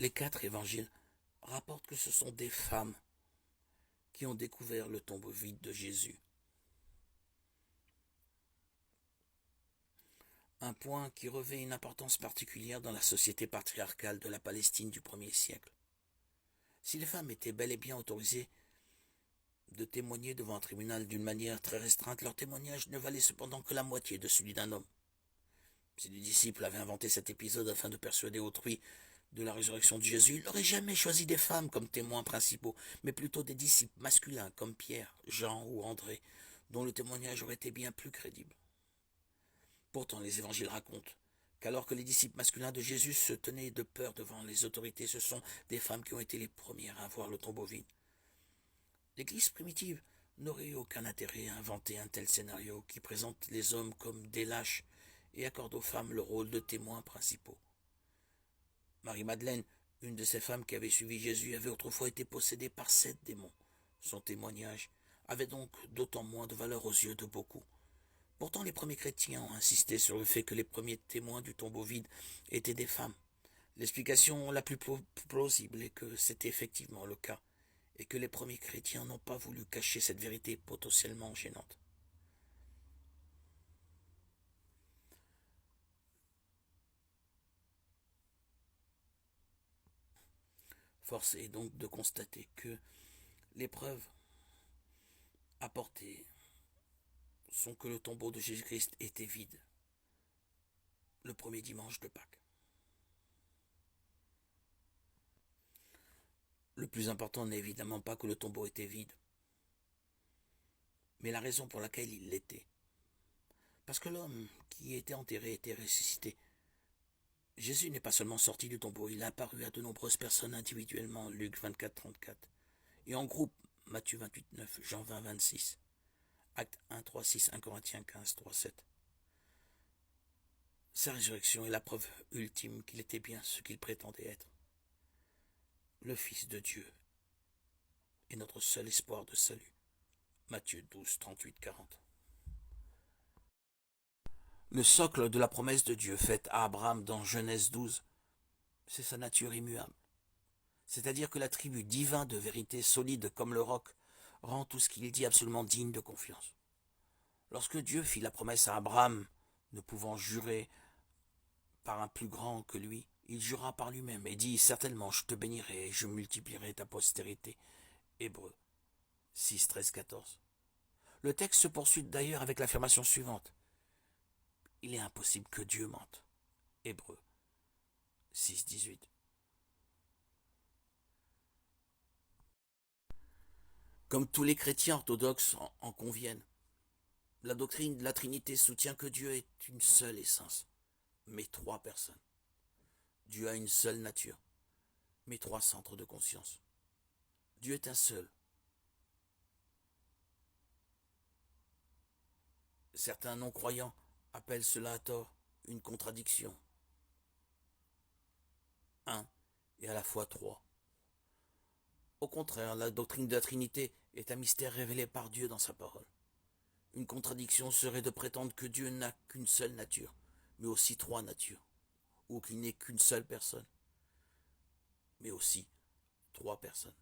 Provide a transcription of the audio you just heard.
Les 4 évangiles rapportent que ce sont des femmes qui ont découvert le tombeau vide de Jésus. Un point qui revêt une importance particulière dans la société patriarcale de la Palestine du 1er siècle. Si les femmes étaient bel et bien autorisées de témoigner devant un tribunal d'une manière très restreinte, leur témoignage ne valait cependant que la moitié de celui d'un homme. Si les disciples avaient inventé cet épisode afin de persuader autrui de la résurrection de Jésus, ils n'auraient jamais choisi des femmes comme témoins principaux, mais plutôt des disciples masculins comme Pierre, Jean ou André, dont le témoignage aurait été bien plus crédible. Pourtant, les évangiles racontent qu'alors que les disciples masculins de Jésus se tenaient de peur devant les autorités, ce sont des femmes qui ont été les premières à voir le tombeau vide. L'Église primitive n'aurait eu aucun intérêt à inventer un tel scénario qui présente les hommes comme des lâches et accorde aux femmes le rôle de témoins principaux. Marie-Madeleine, une de ces femmes qui avaient suivi Jésus, avait autrefois été possédée par 7 démons. Son témoignage avait donc d'autant moins de valeur aux yeux de beaucoup. Pourtant, les premiers chrétiens ont insisté sur le fait que les premiers témoins du tombeau vide étaient des femmes. L'explication la plus plausible est que c'était effectivement le cas, et que les premiers chrétiens n'ont pas voulu cacher cette vérité potentiellement gênante. Force est donc de constater que les preuves apportées sont que le tombeau de Jésus-Christ était vide le premier dimanche de Pâques. Le plus important n'est évidemment pas que le tombeau était vide, mais la raison pour laquelle il l'était. Parce que l'homme qui était enterré était ressuscité. Jésus n'est pas seulement sorti du tombeau, il a apparu à de nombreuses personnes individuellement, Luc 24, 34, et en groupe, Matthieu 28, 9, Jean 20, 26, Actes 1, 3, 6, 1 Corinthiens 15, 3, 7. Sa résurrection est la preuve ultime qu'il était bien ce qu'il prétendait être. Le Fils de Dieu est notre seul espoir de salut. Matthieu 12, 38, 40. Le socle de la promesse de Dieu faite à Abraham dans Genèse 12, c'est sa nature immuable. C'est-à-dire que l'attribut divin de vérité solide comme le roc rend tout ce qu'il dit absolument digne de confiance. Lorsque Dieu fit la promesse à Abraham, ne pouvant jurer par un plus grand que lui, il jura par lui-même et dit « Certainement, je te bénirai et je multiplierai ta postérité. » Hébreux 6, 13, 14. Le texte se poursuit d'ailleurs avec l'affirmation suivante. Il est impossible que Dieu mente. Hébreux 6, 18. Comme tous les chrétiens orthodoxes en conviennent, la doctrine de la Trinité soutient que Dieu est une seule essence, mais 3 personnes. Dieu a une seule nature, mais 3 centres de conscience. Dieu est un seul. Certains non-croyants appellent cela à tort une contradiction. Un et à la fois 3. Au contraire, la doctrine de la Trinité est un mystère révélé par Dieu dans sa parole. Une contradiction serait de prétendre que Dieu n'a qu'une seule nature, mais aussi 3 natures, ou qu'il n'est qu'une seule personne, mais aussi 3 personnes.